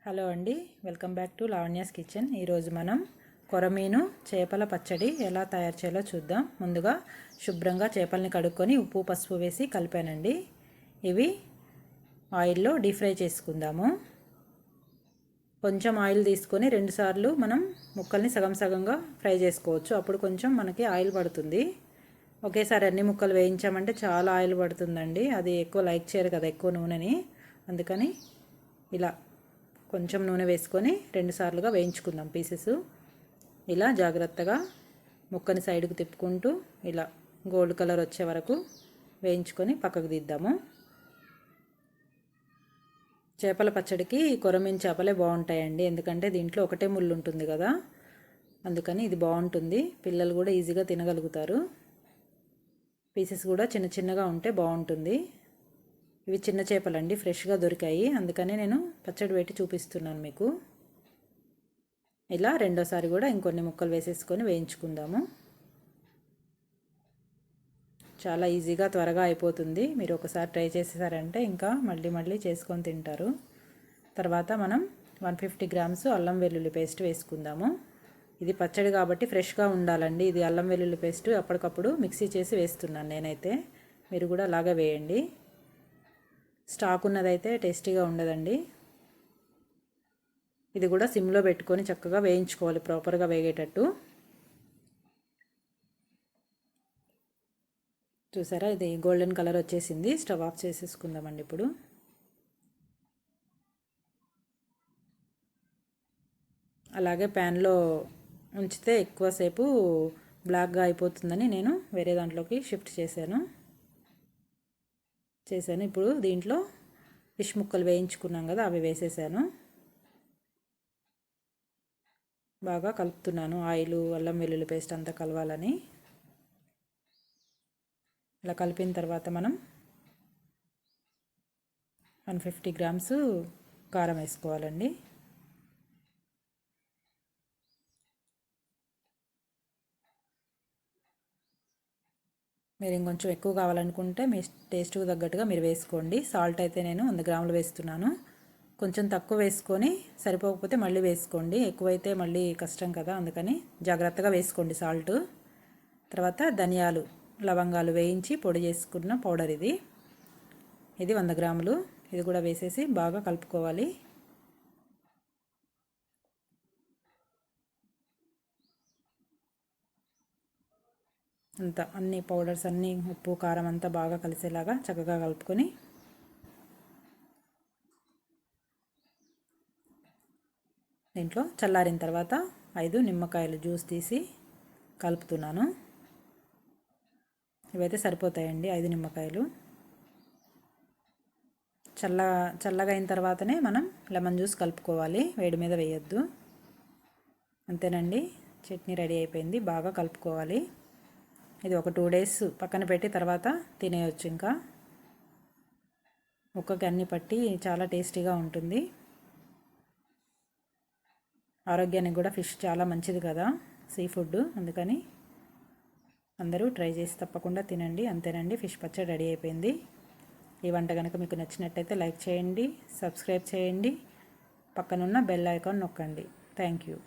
Hello అండి, welcome back to Lavanya's kitchen. ఈరోజు మనం కొరమీను చేపల పచ్చడి ఎలా తయారు చేయాలో చూద్దాం. ముందుగా శుభ్రంగా చేపల్ని కడుక్కొని ఉప్పు పసుపు వేసి కలిపానండి. ఇవి ఆయిల్లో డీప్ ఫ్రై చేసుకుందాము. కొంచెం ఆయిల్ తీసుకొని రెండుసార్లు మనం ముక్కల్ని సగం సగంగా ఫ్రై చేసుకోవచ్చు. అప్పుడు కొంచెం మనకి ఆయిల్ పడుతుంది. ఒకేసారి అన్ని ముక్కలు వేయించామంటే చాలా ఆయిల్ పడుతుందండి. అది ఎక్కువ లైక్ చేయరు కదా ఎక్కువ నూనెని. అందుకని ఇలా కొంచెం నూనె వేసుకొని రెండుసార్లుగా వేయించుకుందాం పీసెస్. ఇలా జాగ్రత్తగా ముక్కని సైడ్కి తిప్పుకుంటూ ఇలా గోల్డ్ కలర్ వచ్చే వరకు వేయించుకొని పక్కకు తీద్దాము. చేపల పచ్చడికి కొరమీను చేపలే బాగుంటాయండి, ఎందుకంటే దీంట్లో ఒకటే ముళ్ళు ఉంటుంది కదా, అందుకని ఇది బాగుంటుంది. పిల్లలు కూడా ఈజీగా తినగలుగుతారు. పీసెస్ కూడా చిన్న చిన్నగా ఉంటే బాగుంటుంది. ఇవి చిన్న చేపలండి, ఫ్రెష్గా దొరికాయి, అందుకని నేను పచ్చడి పెట్టి చూపిస్తున్నాను మీకు. ఇలా రెండోసారి కూడా ఇంకొన్ని ముక్కలు వేసేసుకొని వేయించుకుందాము. చాలా ఈజీగా త్వరగా అయిపోతుంది. మీరు ఒకసారి ట్రై చేసేసారంటే ఇంకా మళ్ళీ మళ్ళీ చేసుకొని తింటారు. తర్వాత మనం 150 గ్రామ్స్ అల్లం వెల్లుల్లి పేస్ట్ వేసుకుందాము. ఇది పచ్చడి కాబట్టి ఫ్రెష్గా ఉండాలండి. ఇది అల్లం వెల్లుల్లి పేస్ట్ అప్పటికప్పుడు మిక్సీ చేసి వేస్తున్నాను నేనైతే. మీరు కూడా అలాగే వేయండి. స్టాక్ ఉన్నదైతే టేస్టీగా ఉండదండి. ఇది కూడా సిమ్లో పెట్టుకొని చక్కగా వేయించుకోవాలి, ప్రాపర్గా వేగేటట్టు. చూసారా, ఇది గోల్డెన్ కలర్ వచ్చేసింది. స్టవ్ ఆఫ్ చేసేసుకుందామండి ఇప్పుడు. అలాగే ప్యాన్లో ఉంచితే ఎక్కువసేపు బ్లాక్గా అయిపోతుందని నేను వేరే దాంట్లోకి షిఫ్ట్ చేశాను. ఇప్పుడు దీంట్లో ఫిష్ ముక్కలు వేయించుకున్నాం కదా, అవి వేసేసాను. బాగా కలుపుతున్నాను, ఆయిల్ అల్లం వెల్లుల్లి పేస్ట్ అంతా కలవాలని. ఇలా కలిపిన తర్వాత మనం 150 గ్రామ్స్ కారం వేసుకోవాలండి. మీరు ఇంకొంచెం ఎక్కువ కావాలనుకుంటే మీ టేస్ట్కి తగ్గట్టుగా మీరు వేసుకోండి. సాల్ట్ అయితే నేను 100 గ్రాములు వేస్తున్నాను. కొంచెం తక్కువ వేసుకొని సరిపోకపోతే మళ్ళీ వేసుకోండి. ఎక్కువైతే మళ్ళీ కష్టం కదా, అందుకని జాగ్రత్తగా వేసుకోండి సాల్ట్. తర్వాత ధనియాలు, లవంగాలు వేయించి పొడి చేసుకున్న పౌడర్ ఇది 100 గ్రాములు. ఇది కూడా వేసేసి బాగా కలుపుకోవాలి. అంతా అన్ని పౌడర్స్ అన్నీ ఉప్పు కారం అంతా బాగా కలిసేలాగా చక్కగా కలుపుకొని దీంట్లో చల్లారిన తర్వాత 5 నిమ్మకాయలు జ్యూస్ తీసి కలుపుతున్నాను. ఇవైతే సరిపోతాయండి, 5 నిమ్మకాయలు. చల్లగా అయిన తర్వాతనే మనం లెమన్ జ్యూస్ కలుపుకోవాలి, వేడి మీద వేయొద్దు. అంతేనండి, చట్నీ రెడీ అయిపోయింది. బాగా కలుపుకోవాలి. ఇది ఒక 2 డేస్ పక్కన పెట్టి తర్వాత తినేయచ్చు. ఇంకా ముక్కకి అన్ని పట్టి చాలా టేస్టీగా ఉంటుంది. ఆరోగ్యానికి కూడా ఫిష్ చాలా మంచిది కదా, సీ ఫుడ్, అందుకని అందరూ ట్రై చేసి తప్పకుండా తినండి. అంతేనండి, ఫిష్ పచ్చడి రెడీ అయిపోయింది. ఈ వంట కనుక మీకు నచ్చినట్టయితే లైక్ చేయండి, సబ్స్క్రైబ్ చేయండి, పక్కనున్న బెల్ ఐకాన్ నొక్కండి. Thank you.